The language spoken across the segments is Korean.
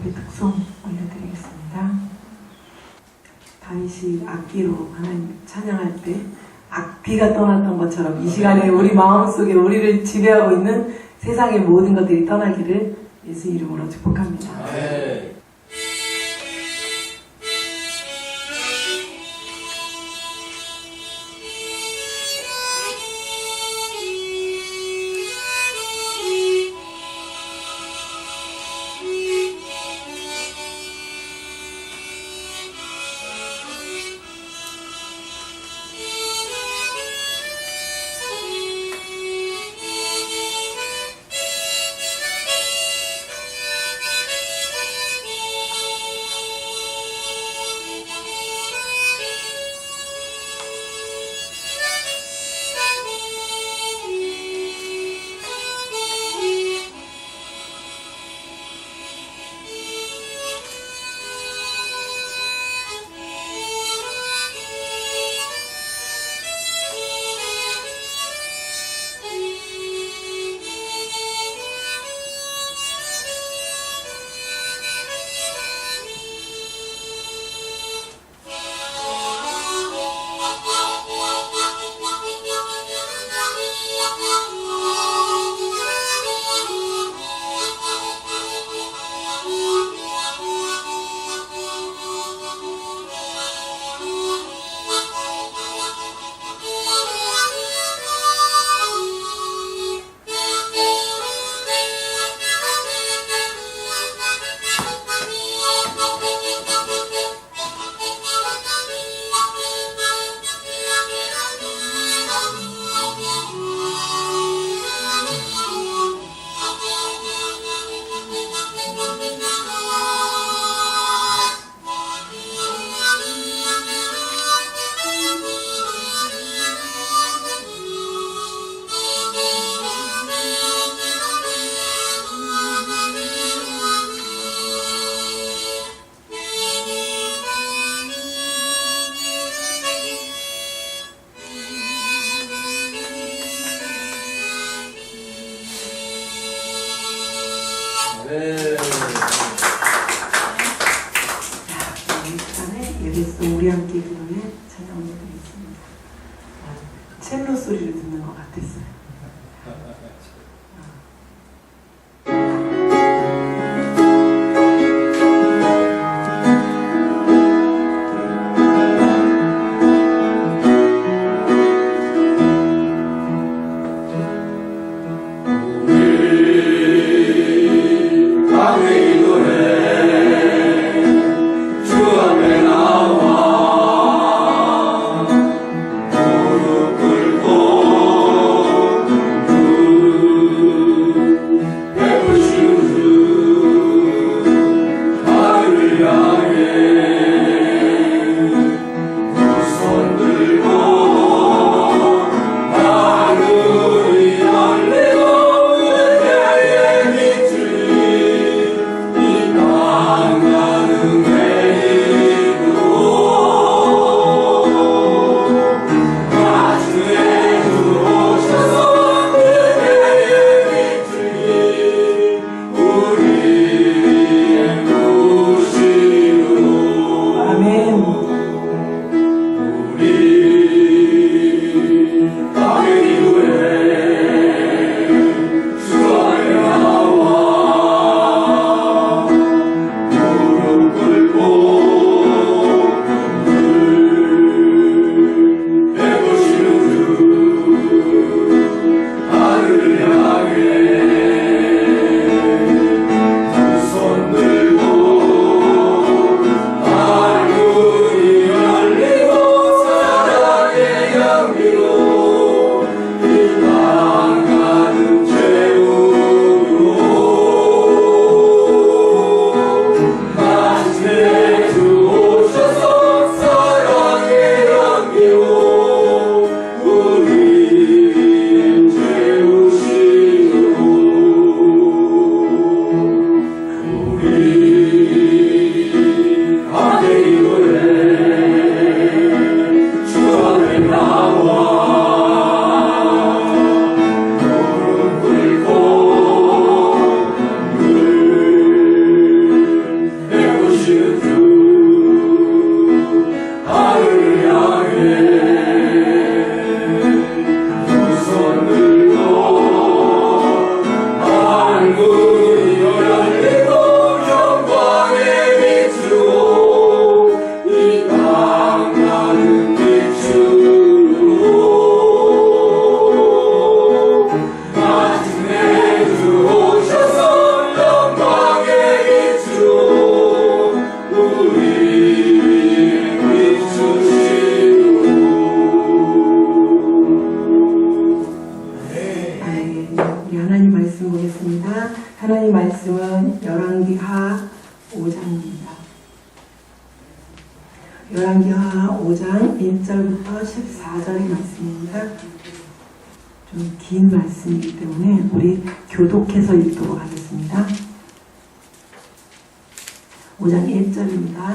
앞에 특송 올려드리겠습니다. 다윗이 악기로 하나님 찬양할 때 악기가 떠났던 것처럼 이 시간에 우리 마음속에 우리를 지배하고 있는 세상의 모든 것들이 떠나기를 예수 이름으로 축복합니다. 네. 이 시간에 예배소 우리 함께 기도에 찬양 올려드리겠습니다. 첼로 소리를 듣는 것 같았어요. 말씀은 열왕기하 5장입니다. 열왕기하 5장 1절부터 14절의 말씀입니다. 좀 긴 말씀이기 때문에 우리 교독해서 읽도록 하겠습니다. 5장 1절입니다.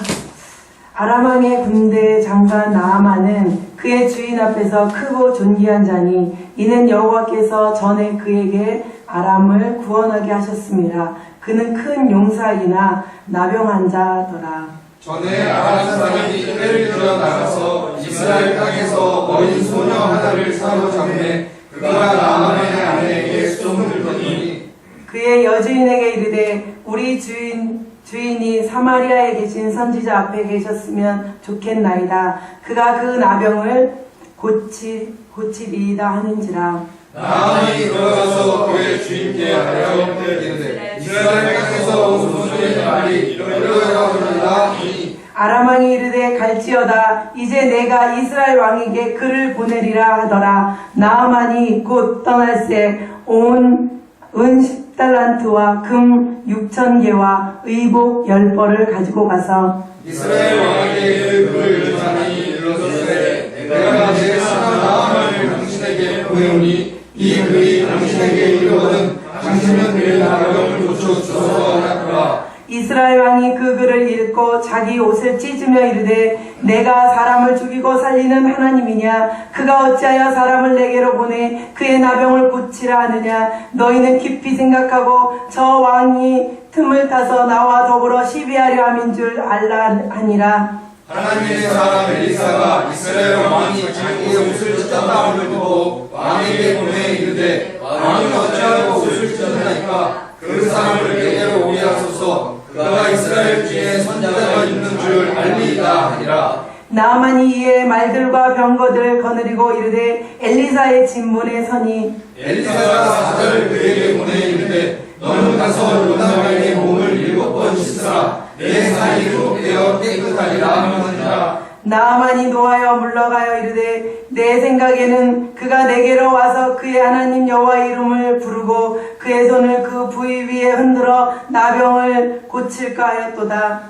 아람 왕의 군대 장관 나아만은 그의 주인 앞에서 크고 존귀한 자니 이는 여호와께서 전에 그에게 아람을 구원하게 하셨습니다. 그는 큰 용사이나 나병한 자더라. 전에 아람 사람이 떼를 들어 나가서 이스라엘 땅에서 어린 소녀 하나를 사로잡매 그가 나아만의 아내에게 수종을 들더니 그의 여주인에게 이르되 우리 주인이 사마리아에 계신 선지자 앞에 계셨으면 좋겠나이다. 그가 그 나병을 고치리이다 하는지라. 나아만이 들어가서 그의 주인께 하여 이르되 이스라엘 땅에서 온 소녀의 말이 이러이러하도다 하니 아람 왕이 이르되 갈지어다. 이제 내가 이스라엘 왕에게 그를 보내리라 하더라. 나아만이 곧 떠날새 온 은 10달란트와 금 6,000개와 의복 10벌을 가지고 가서 이스라엘 왕에게 그를 전하니 이르렀으되 내가 내 사람 나아만을 당신에게 보내오니 이 글이 당신에게 이르거든 당신은 그의 나병을 고쳐주소서 하였더라. 이스라엘 왕이 그 글을 읽고 자기 옷을 찢으며 이르되 내가 사람을 죽이고 살리는 하나님이냐? 그가 어찌하여 사람을 내게로 보내 그의 나병을 고치라 하느냐? 너희는 깊이 생각하고 저 왕이 틈을 타서 나와 더불어 시비하려 함인 줄 알라 하니라. 하나님의 사람 엘리사가 이스라엘 왕이 자기의 옷을 찢었다함을 듣고 왕에게 보내 이르되 왕이 어찌하여 옷을 찢었나이까? 그 사람을 내게로 오게 하소서. 그가 이스라엘 중에 선지자가 있는 줄 알리이다 하니라. 나아만이 이에 말들과 병거들을 거느리고 이르되 엘리사의 진문에 서니 엘리사가 사자를 그에게 보내 이르되 너는 가서 요단강에 몸을 7번 씻으라. 내 살이 회복되어 깨끗하리라 하느니라. 나아만이 노하여 물러가여 이르되 내 생각에는 그가 내게로 와서 그의 하나님 여호와의 이름을 부르고 그의 손을 그 부위 위에 흔들어 나병을 고칠까 하였도다.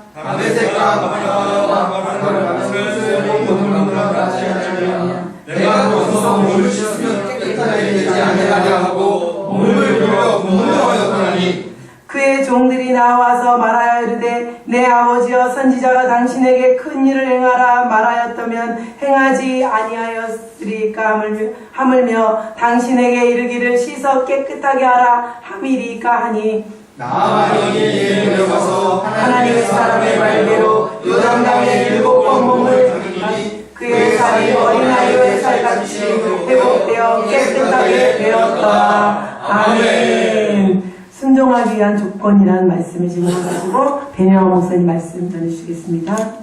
내가 거기서 몸을 씻으면 깨끗하게 되지 아니하냐 하고 몸을 빌어 공문하였더니 그의 종들이 나와서 말하여 이르되 내 아버지여 선지자가 당신에게 큰 일을 행하라 말하였다면 행하지 아니하였으리까 하물며 당신에게 이르기를 씻어 깨끗하게 하라 함이리까 하니 나아만이 이에 내려가서 하나님의 사람의 말대로 요단강에 7번 몸을 담으니 그의 살이 어린아이의 살같이 회복되어 깨끗하게 되었더라. 아멘. 순종하기 위한 조건이라는 말씀을 제목가지고 배명호 목사님 말씀 전해주시겠습니다.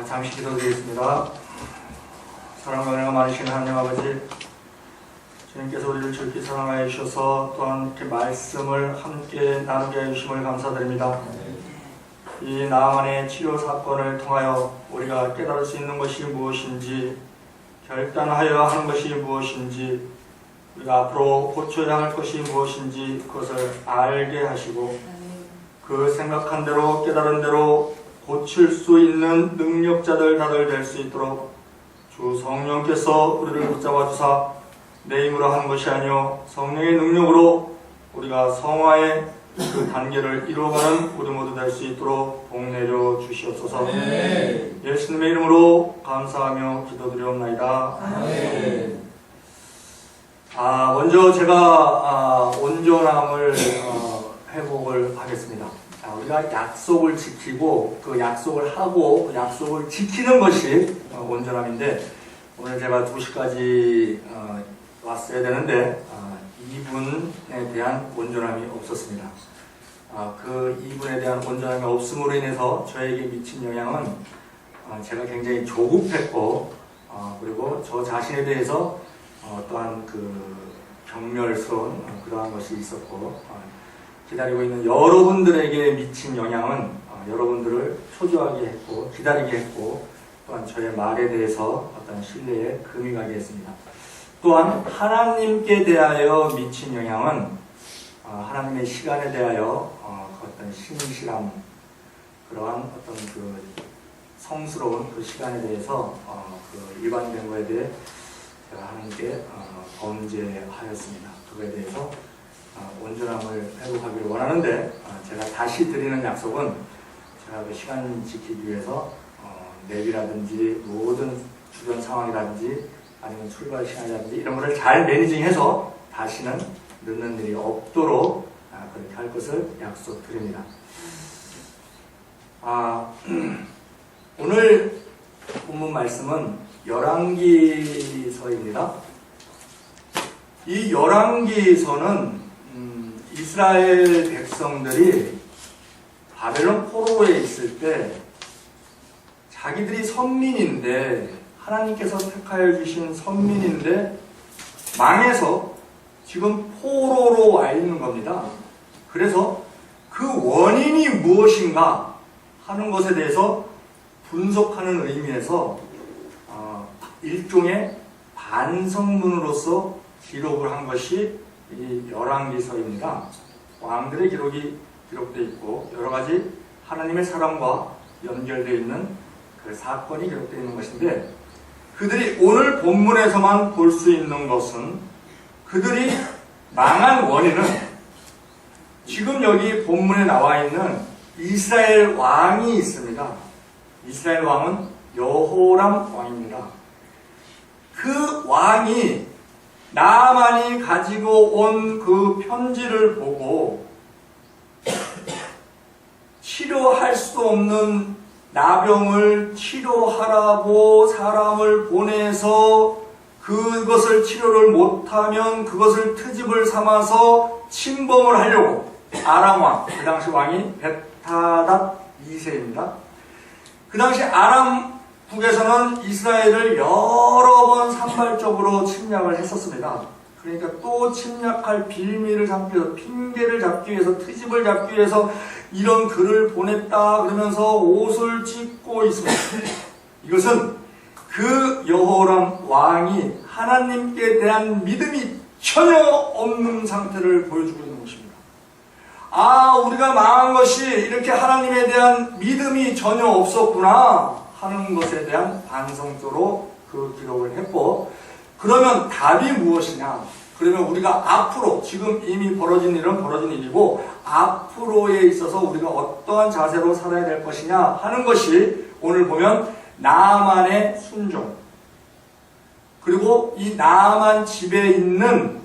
잠시 기도드리겠습니다. 사랑과 은혜가 많으신 하나님 아버지, 주님께서 우리를 즐겁게 사랑하여 주셔서 또한 이렇게 말씀을 함께 나누게 해주심을 감사드립니다. 이 나아만의 치료 사건을 통하여 우리가 깨달을 수 있는 것이 무엇인지, 결단하여야 하는 것이 무엇인지, 우리가 앞으로 고쳐야 할 것이 무엇인지 그것을 알게 하시고 그 생각한 대로 깨달은 대로 고칠 수 있는 능력자들 다들 될 수 있도록 주 성령께서 우리를 붙잡아 주사 내 힘으로 하는 것이 아니요 성령의 능력으로 우리가 성화의 그 단계를 이루어가는 우리 모두 될 수 있도록 복 내려 주시옵소서. 네. 예수님의 이름으로 감사하며 기도드리옵나이다. 네. 먼저 제가 온전함을 회복을 하겠습니다. 우리가 약속을 지키고 그 약속을 하고 약속을 지키는 것이 온전함인데 오늘 제가 2시까지 왔어야 되는데 2분에 대한 온전함이 없었습니다. 그 2분에 대한 온전함이 없음으로 인해서 저에게 미친 영향은 제가 굉장히 조급했고 그리고 저 자신에 대해서 또한 그 경멸스러운 그러한 것이 있었고 기다리고 있는 여러분들에게 미친 영향은 여러분들을 초조하게 했고 기다리게 했고 또한 저의 말에 대해서 어떤 신뢰에 금이 가게 했습니다. 또한 하나님께 대하여 미친 영향은 하나님의 시간에 대하여 어떤 신실함 그러한 어떤 그 성스러운 그 시간에 대해서 그 위반된 것에 대해 제가 하나님께 범죄하였습니다. 그거에 대해서 온전함을 회복하기를 원하는데 제가 다시 드리는 약속은 제가 그 시간 지키기 위해서 내비라든지 모든 주변 상황이라든지 아니면 출발 시간이라든지 이런 것을 잘 매니징해서 다시는 늦는 일이 없도록 그렇게 할 것을 약속드립니다. 오늘 본문 말씀은 열왕기서입니다. 이 열왕기서는 이스라엘 백성들이 바벨론 포로에 있을 때 자기들이 선민인데 하나님께서 택하여 주신 선민인데 망해서 지금 포로로 와 있는 겁니다. 그래서 그 원인이 무엇인가 하는 것에 대해서 분석하는 의미에서 일종의 반성문으로서 기록을 한 것이 이 열왕기서입니다. 왕들의 기록이 기록되어 있고 여러 가지 하나님의 사랑과 연결되어 있는 그 사건이 기록되어 있는 것인데 그들이 오늘 본문에서만 볼 수 있는 것은 그들이 망한 원인은 지금 여기 본문에 나와 있는 이스라엘 왕이 있습니다. 이스라엘 왕은 여호람 왕입니다. 그 왕이 나만이 가지고 온 그 편지를 보고 치료할 수 없는 나병을 치료하라고 사람을 보내서 그것을 치료를 못하면 그것을 트집을 삼아서 침범을 하려고 아람 왕, 그 당시 왕이 베타닷 2세입니다. 그 당시 아람 북에서는 이스라엘을 여러 번 산발적으로 침략을 했었습니다. 그러니까 또 침략할 빌미를 잡기 위해서 핑계를 잡기 위해서 트집을 잡기 위해서 이런 글을 보냈다 그러면서 옷을 찢고 있습니다. 이것은 그 여호람 왕이 하나님께 대한 믿음이 전혀 없는 상태를 보여주고 있는 것입니다. 우리가 망한 것이 이렇게 하나님에 대한 믿음이 전혀 없었구나 하는 것에 대한 반성조로 그 기록을 했고 그러면 답이 무엇이냐? 그러면 우리가 앞으로 지금 이미 벌어진 일은 벌어진 일이고 앞으로에 있어서 우리가 어떠한 자세로 살아야 될 것이냐 하는 것이 오늘 보면 나아만의 순종 그리고 이 나아만 집에 있는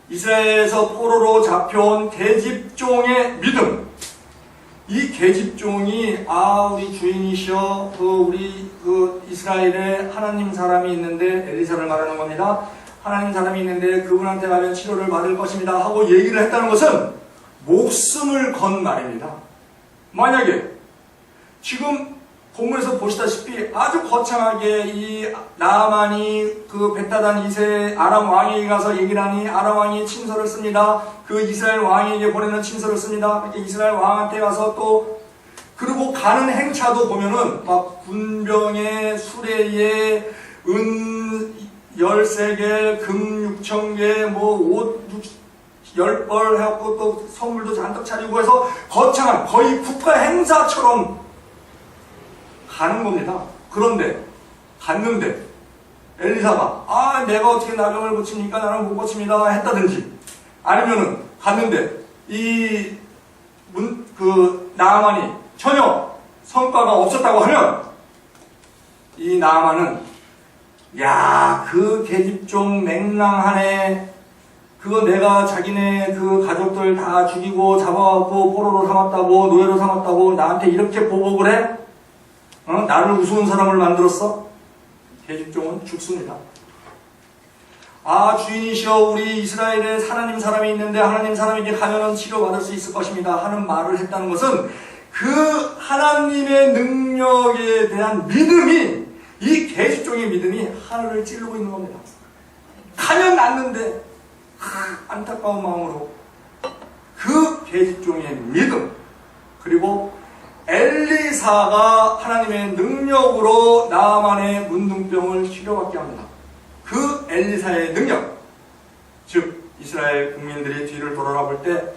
이스라엘에서 포로로 잡혀온 계집종의 믿음 이 계집종이 우리 주인이시여 우리 이스라엘에 하나님 사람이 있는데 엘리사를 말하는 겁니다. 하나님 사람이 있는데 그분한테 가면 치료를 받을 것입니다 하고 얘기를 했다는 것은 목숨을 건 말입니다. 만약에 지금 본문에서 보시다시피 아주 거창하게 이 나아만이 그 베타단 2세 아람 왕에게 가서 얘기를 하니 아람 왕이 친서를 씁니다. 그 이스라엘 왕에게 보내는 친서를 씁니다. 이렇게 이스라엘 왕한테 가서 또 그리고 가는 행차도 보면은 막 군병에 수레에 은 13개 금 6,000개 옷 10벌 해갖고 또 선물도 잔뜩 차리고 해서 거창한 거의 국가 행사처럼 가는 겁니다. 그런데 갔는데 엘리사가 내가 어떻게 나병을 고치니까 나는 못 고칩니다 했다든지 아니면은 갔는데 나아만이 전혀 성과가 없었다고 하면 이 나아만은 그 계집종 맹랑하네 그거 내가 자기네 그 가족들 다 죽이고 잡아갖고 포로로 삼았다고 노예로 삼았다고 나한테 이렇게 보복을 해? 나를 우스운 사람을 만들었어? 계집종은 죽습니다. 주인이시여 우리 이스라엘에 하나님 사람이 있는데 하나님 사람에게 가면은 치료받을 수 있을 것입니다 하는 말을 했다는 것은 그 하나님의 능력에 대한 믿음이 이 계집종의 믿음이 하늘을 찌르고 있는 겁니다. 가면 낫는데 안타까운 마음으로 그 계집종의 믿음 그리고 엘리사가 하나님의 능력으로 나아만의 문둥병을 치료받게 합니다. 그 엘리사의 능력, 즉 이스라엘 국민들이 뒤를 돌아볼 때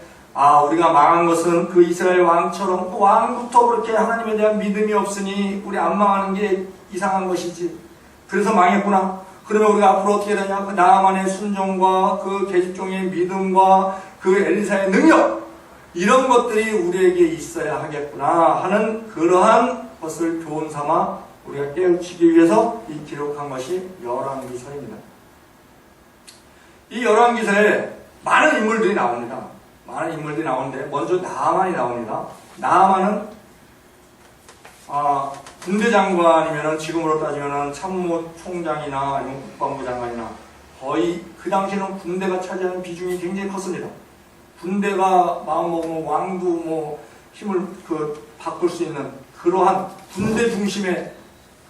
우리가 망한 것은 그 이스라엘 왕처럼 그 왕부터 그렇게 하나님에 대한 믿음이 없으니 우리 안 망하는 게 이상한 것이지. 그래서 망했구나. 그러면 우리가 앞으로 어떻게 되냐? 그 나아만의 순종과 그 계집종의 믿음과 그 엘리사의 능력, 이런 것들이 우리에게 있어야 하겠구나 하는 그러한 것을 교훈 삼아 우리가 깨우치기 위해서 이 기록한 것이 열왕기서입니다. 이 열왕기서에 많은 인물들이 나옵니다. 많은 인물들이 나오는데 먼저 나아만이 나옵니다. 나아만은 군대 장관이면은 지금으로 따지면은 참모 총장이나 아니면 국방부 장관이나 거의 그 당시에는 군대가 차지하는 비중이 굉장히 컸습니다. 군대가 마음먹으면 왕도 힘을 바꿀 수 있는 그러한 군대 중심의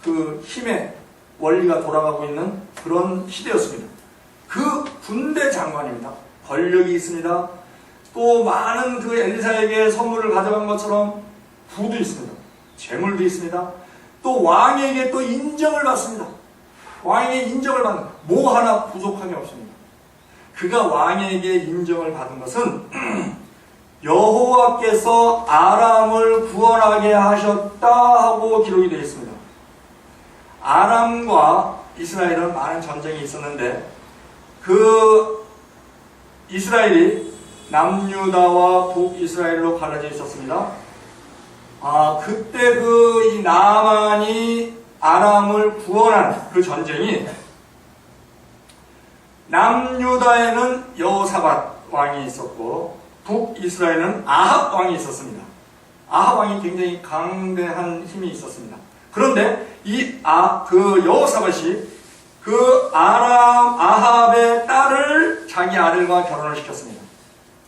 그 힘의 원리가 돌아가고 있는 그런 시대였습니다. 그 군대 장관입니다. 권력이 있습니다. 또 많은 그 엘리사에게 선물을 가져간 것처럼 부도 있습니다. 재물도 있습니다. 또 왕에게 또 인정을 받습니다. 왕에게 인정을 받는 뭐 하나 부족함이 없습니다. 그가 왕에게 인정을 받은 것은 여호와께서 아람을 구원하게 하셨다 하고 기록이 되어 있습니다. 아람과 이스라엘은 많은 전쟁이 있었는데 그 이스라엘이 남유다와 북이스라엘로 갈라져 있었습니다. 그때 이 나아만이 아람을 구원한 그 전쟁이 남유다에는 여호사밧 왕이 있었고 북이스라엘은 아합 왕이 있었습니다. 아합 왕이 굉장히 강대한 힘이 있었습니다. 그런데 그 여호사밧이 그 아합의 딸을 자기 아들과 결혼을 시켰습니다.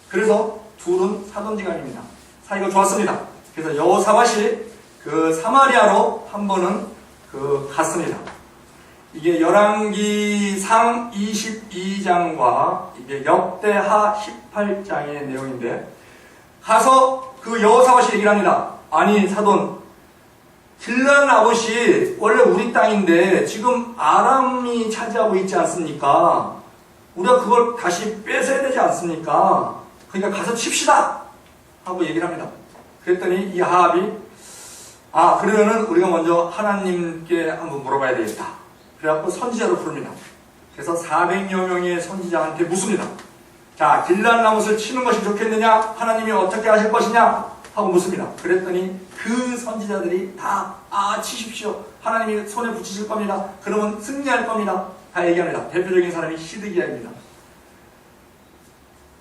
그래서 둘은 사돈지간입니다. 사이가 좋았습니다. 그래서 여호사밧이 그 사마리아로 한 번은 갔습니다. 이게 열왕기상 22장과 이게 역대하 18장의 내용인데 가서 그 여호사밧이 얘기를 합니다. 아니 사돈, 길르앗 아봇이 원래 우리 땅인데 지금 아람이 차지하고 있지 않습니까? 우리가 그걸 다시 뺏어야 되지 않습니까? 그러니까 가서 칩시다 하고 얘기를 합니다. 그랬더니 이 아합이 그러면은 우리가 먼저 하나님께 한번 물어봐야 되겠다. 그래갖고 선지자를 부릅니다. 그래서 400여 명의 선지자한테 묻습니다. 자, 길르앗 나못을 치는 것이 좋겠느냐? 하나님이 어떻게 하실 것이냐? 하고 묻습니다. 그랬더니 그 선지자들이 다 치십시오. 하나님이 손에 붙이실 겁니다. 그러면 승리할 겁니다. 다 얘기합니다. 대표적인 사람이 시드기야입니다.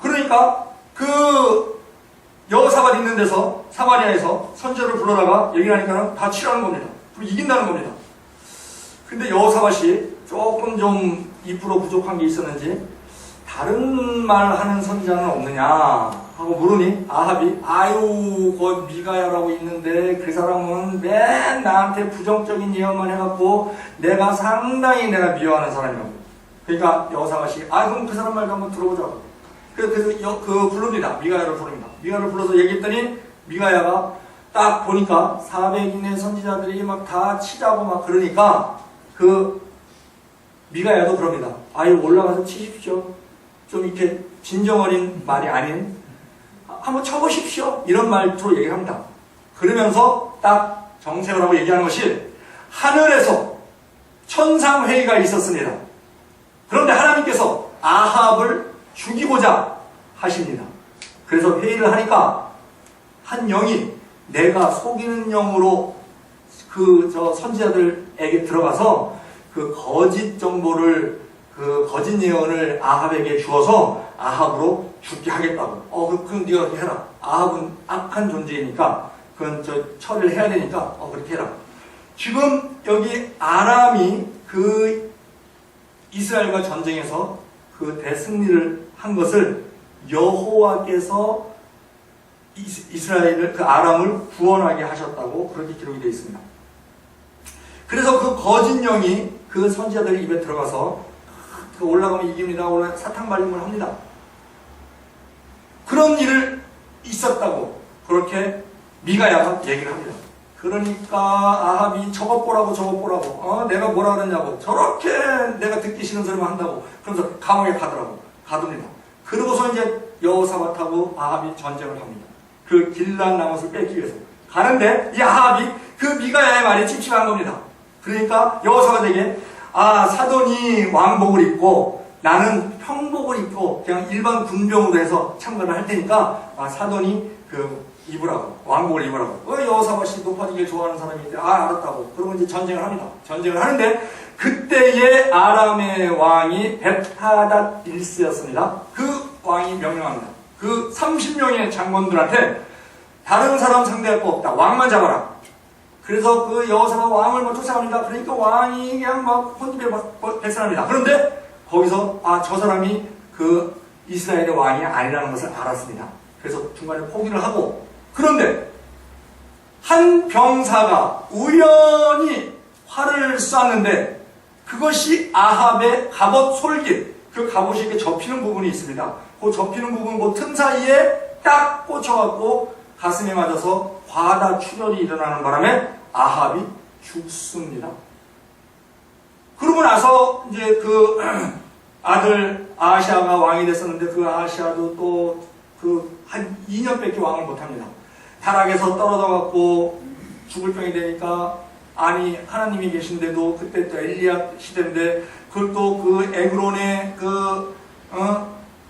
그러니까 그 여호사밧 있는 데서 사마리아에서 선지자를 불러다가 얘기를 하니까 다 치라는 겁니다. 그럼 이긴다는 겁니다. 근데 여호사밧이 조금 좀 2% 부족한 게 있었는지 다른 말 하는 선지자는 없느냐 하고 물으니 아합이 그 미가야라고 있는데 그 사람은 맨 나한테 부정적인 예언만 해갖고 내가 상당히 미워하는 사람이라고. 그러니까 여호사밧이 그럼 그 사람 말도 한번 들어보자고. 그래서 부릅니다. 미가야를 부릅니다. 미가야를 불러서 얘기했더니 미가야가 딱 보니까 400인의 선지자들이 막 다 치자고 막 그러니까 그 미가야도 그럽니다. 올라가서 치십시오. 좀 이렇게 진정 어린 말이 아닌 한번 쳐보십시오. 이런 말투로 얘기를 합니다. 그러면서 딱 정세우라고 얘기하는 것이 하늘에서 천상회의가 있었습니다. 그런데 하나님께서 아합을 죽이고자 하십니다. 그래서 회의를 하니까 한 영이 내가 속이는 영으로 선지자들에게 들어가서 그 거짓 정보를 거짓 예언을 아합에게 주어서 아합으로 죽게 하겠다고. 그럼 네가 그렇게 해라. 아합은 악한 존재이니까 그건 처리를 해야 되니까 그렇게 해라. 지금 여기 아람이 그 이스라엘과 전쟁에서 그 대승리를 한 것을 여호와께서 이스라엘을 그 아람을 구원하게 하셨다고 그렇게 기록이 되어 있습니다. 그래서 그 거짓 영이 그 선지자들 입에 들어가서 올라가면 이깁니다. 사탕 발림을 합니다. 그런 일을 있었다고 그렇게 미가야가 얘기를 합니다. 그러니까 아합이 저것 보라고 내가 뭐라 그랬냐고 저렇게 내가 듣기 싫은 소리만 한다고 그러면서 감옥에 가둡니다. 그러고서 이제 여호사밧하고 아합이 전쟁을 합니다. 그 길란 나못을 뺏기 위해서 가는데 이 아합이 그 미가야의 말에 찝찝한 겁니다. 그러니까 여호사밧에게 사돈이 왕복을 입고 나는 평복을 입고 그냥 일반 군병으로 해서 참가를 할 테니까 사돈이 입으라고 왕복을 입으라고. 여호사밧이 높아지길 좋아하는 사람인데 알았다고. 그러고 이제 전쟁을 합니다. 전쟁을 하는데 그때의 아람의 왕이 벳하닷 1세였습니다. 그 왕이 명령합니다. 그 30명의 장군들한테 다른 사람 상대할 거 없다. 왕만 잡아라. 그래서 그 여호사밧 왕을 쫓아갑니다. 그러니까 왕이 그냥 막 혼집에 배설합니다. 그런데 거기서 저 사람이 그 이스라엘의 왕이 아니라는 것을 알았습니다. 그래서 중간에 포기를 하고, 그런데 한 병사가 우연히 활을 쐈는데 그것이 아합의 갑옷 솔깃, 그 갑옷이 이렇게 접히는 부분이 있습니다. 그 접히는 부분 그 틈 사이에 딱 꽂혀갖고 가슴에 맞아서 과다 출혈이 일어나는 바람에 아합이 죽습니다. 그러고 나서 이제 그 아들 아하시아가 왕이 됐었는데 그 아하시아도 또 한 2년밖에 왕을 못합니다. 타락에서 떨어져갖고 죽을 병이 되니까 하나님이 계신데도 그때 또 엘리야 시대인데 그걸 또 그 에그론의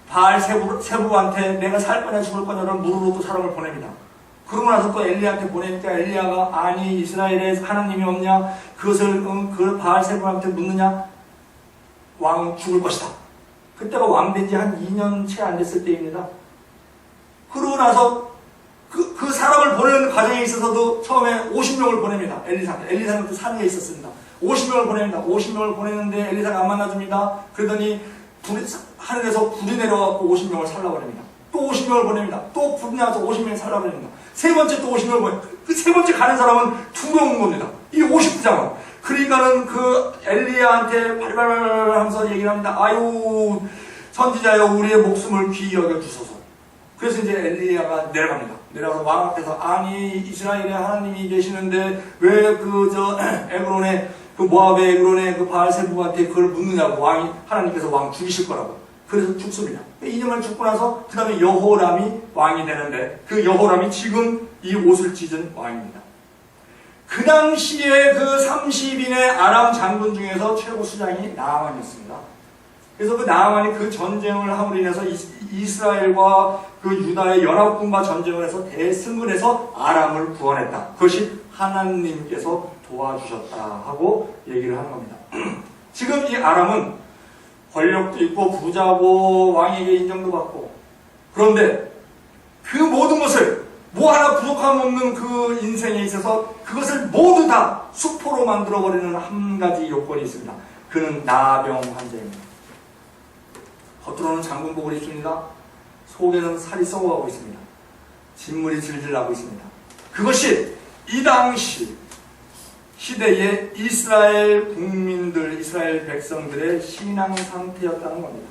바알 세부한테 내가 살 거냐 죽을 거냐라는 물으로 또 사람을 보냅니다. 그러고 나서 또 엘리야한테 보내니까 엘리야가 이스라엘에 하나님이 없냐 그것을 그 바알 세부한테 묻느냐 왕은 죽을 것이다. 그때가 왕 된 지 한 2년 채 안 됐을 때입니다. 그러고 나서 그 사람을 보내는 과정에 있어서도 처음에 50명을 보냅니다. 엘리사는 그 산에 있었습니다. 50명을 보냅니다. 50명을 보내는데 엘리사가 안 만나줍니다. 그러더니 하늘에서 불이 내려가고 50명을 살라버립니다. 또 50명을 보냅니다. 또 불이 나와서 50명을 살라버립니다. 세 번째 또 50명을 보냅니다. 그 세 번째 가는 사람은 두려운 겁니다. 이 50장은. 그러니까는 그 엘리야한테 발발발 하면서 얘기를 합니다. 아유 선지자여 우리의 목숨을 귀히 여겨 주소서. 그래서 이제 엘리야가 내려갑니다. 내려가서 왕 앞에서 이스라엘에 하나님이 계시는데 왜 에그론의 모압의 에그론의 그 바알세부한테 그걸 묻느냐고 하나님께서 왕 죽이실 거라고. 그래서 죽습니다. 2년만 죽고 나서 그 다음에 여호람이 왕이 되는데 그 여호람이 지금 이 옷을 찢은 왕입니다. 그 당시에 그 30인의 아람 장군 중에서 최고 수장이 나아만이었습니다. 그래서 그 나아만이 그 전쟁을 함으로 인해서 이스라엘과 그 유다의 연합군과 전쟁을 해서 대승을 해서 아람을 구원했다. 그것이 하나님께서 도와주셨다 하고 얘기를 하는 겁니다. 지금 이 아람은 권력도 있고 부자고 왕에게 인정도 받고, 그런데 그 모든 것을 뭐 하나 부족함 없는 그 인생에 있어서 그것을 모두 다 수포로 만들어버리는 한 가지 요건이 있습니다. 그는 나병 환자입니다. 겉으로는 장군복을 입습니다. 속에는 살이 썩어가고 있습니다. 진물이 질질 나고 있습니다. 그것이 이 당시 시대의 이스라엘 국민들, 이스라엘 백성들의 신앙 상태였다는 겁니다.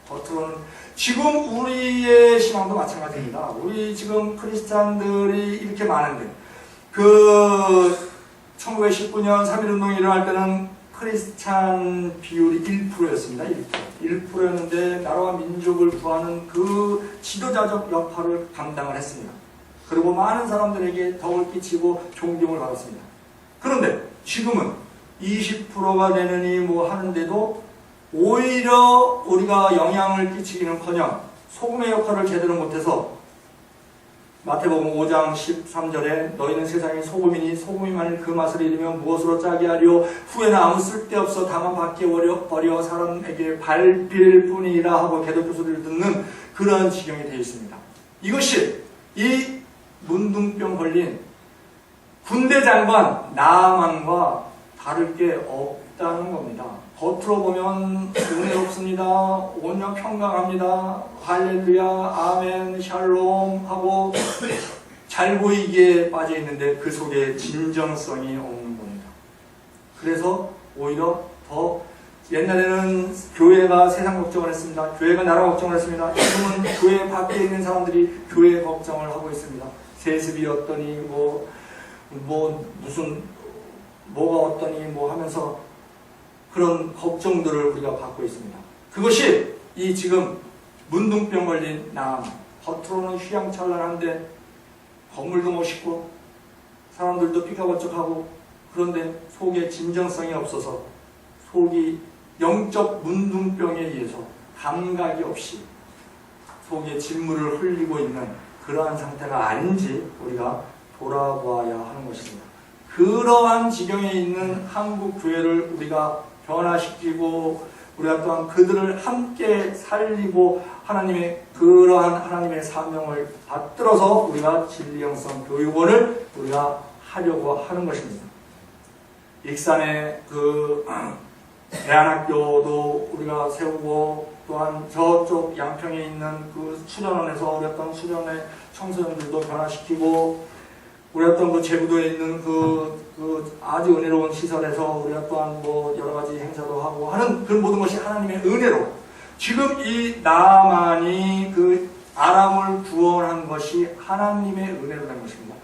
겉으로는 지금 우리의 신앙도 마찬가지입니다. 우리 지금 크리스찬들이 이렇게 많은데 1919년 3.1운동이 일어날 때는 크리스찬 비율이 1%였습니다. 1%였는데 나라와 민족을 구하는 그 지도자적 역할을 감당을 했습니다. 그리고 많은 사람들에게 덕을 끼치고 존경을 받았습니다. 그런데 지금은 20%가 되느니 뭐 하는데도 오히려 우리가 영향을 끼치기는커녕 소금의 역할을 제대로 못해서 마태복음 5장 13절에 너희는 세상의 소금이니 소금이 만일 그 맛을 잃으면 무엇으로 짜게 하려 후에는 아무 쓸데없어 다만 밖에 버려 사람에게 밟힐 뿐이라 하고 개독교 소리를 듣는 그러한 지경이 되어 있습니다. 이것이 이 문둥병 걸린 군대 장관 나아만과 다를 게 없다는 겁니다. 겉으로 보면 은혜롭습니다. 온영 평강합니다. 할렐루야, 아멘, 샬롬 하고 잘 보이기에 빠져 있는데 그 속에 진정성이 없는 겁니다. 그래서 오히려 더 옛날에는 교회가 세상 걱정을 했습니다. 교회가 나라 걱정을 했습니다. 지금은 교회 밖에 있는 사람들이 교회 걱정을 하고 있습니다. 세습이 어떠니 무슨 뭐가 어떠니 하면서 그런 걱정들을 우리가 받고 있습니다. 그것이 이 지금 문둥병 걸린 남, 겉으로는 휘황찬란한데 건물도 멋있고 사람들도 삐까번쩍하고 그런데 속에 진정성이 없어서 속이 영적 문둥병에 의해서 감각이 없이 속에 진물을 흘리고 있는 그러한 상태가 아닌지 우리가 돌아보아야 하는 것입니다. 그러한 지경에 있는 한국 교회를 우리가 변화시키고 우리가 또한 그들을 함께 살리고 그러한 하나님의 사명을 받들어서 우리가 진리영성 교육원을 우리가 하려고 하는 것입니다. 익산의 대안학교도 우리가 세우고 또한 저쪽 양평에 있는 그 수련원에서 우리 어떤 수련의 청소년들도 변화시키고 우리 어떤 그 제부도에 있는 그 아주 은혜로운 시설에서 우리가 또한 여러 가지 행사도 하고 하는 그 모든 것이 하나님의 은혜로 지금 이 나만이 그 아람을 구원한 것이 하나님의 은혜로 된 것입니다.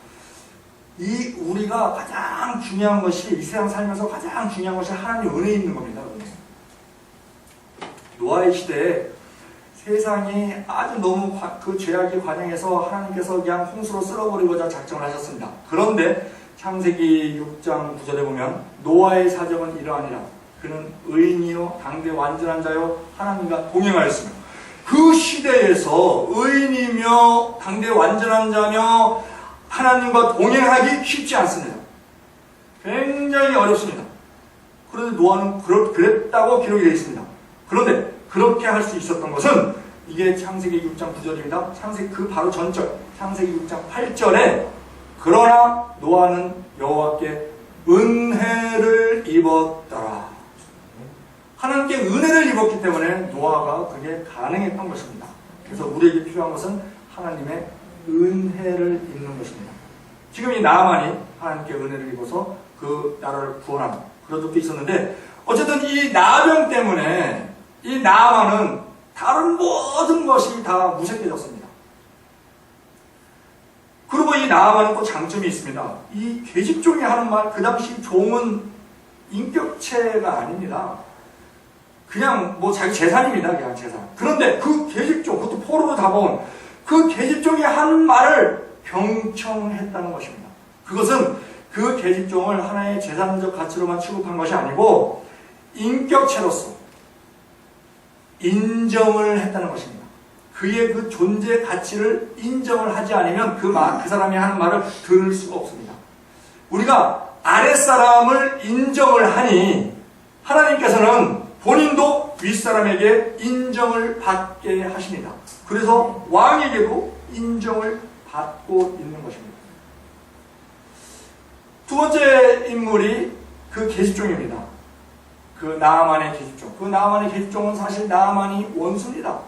이 우리가 가장 중요한 것이 이 세상 살면서 가장 중요한 것이 하나님의 은혜에 있는 겁니다. 노아의 시대에 세상이 아주 너무 그 죄악에 관영해서 하나님께서 그냥 홍수로 쓸어버리고자 작정을 하셨습니다. 그런데 창세기 6장 9절에 보면 노아의 사정은 이러하니라. 그는 의인이요 당대 완전한 자요 하나님과 동행하였으며 그 시대에서 의인이며 당대 완전한 자며 하나님과 동행하기 쉽지 않습니다. 굉장히 어렵습니다. 그런데 노아는 그랬다고 기록이 되어 있습니다. 그런데 그렇게 할 수 있었던 것은 이게 창세기 6장 9절입니다. 그 바로 전절 창세기 6장 8절에 그러나 노아는 여호와께 은혜를 입었더라. 하나님께 은혜를 입었기 때문에 노아가 그게 가능했던 것입니다. 그래서 우리에게 필요한 것은 하나님의 은혜를 입는 것입니다. 지금 이 나아만이 하나님께 은혜를 입어서 그 나라를 구원한 그런 적도 있었는데 어쨌든 이 나병 때문에 이 나아만은 다른 모든 것이 다 무색해졌습니다. 그리고 이 나아만은 또 장점이 있습니다. 이 계집종이 하는 말, 그 당시 종은 인격체가 아닙니다. 그냥 자기 재산입니다. 그냥 재산. 그런데 그 계집종, 그것도 포로로 잡아온 그 계집종이 하는 말을 경청했다는 것입니다. 그것은 그 계집종을 하나의 재산적 가치로만 취급한 것이 아니고 인격체로서 인정을 했다는 것입니다. 그의 그 존재 가치를 인정을 하지 않으면 그 사람이 하는 말을 들을 수가 없습니다. 우리가 아랫사람을 인정을 하니 하나님께서는 본인도 윗사람에게 인정을 받게 하십니다. 그래서 왕에게도 인정을 받고 있는 것입니다. 두 번째 인물이 그 계집종입니다. 그 나아만의 계집종. 그 나아만의 계집종은 사실 나아만이 원수입니다.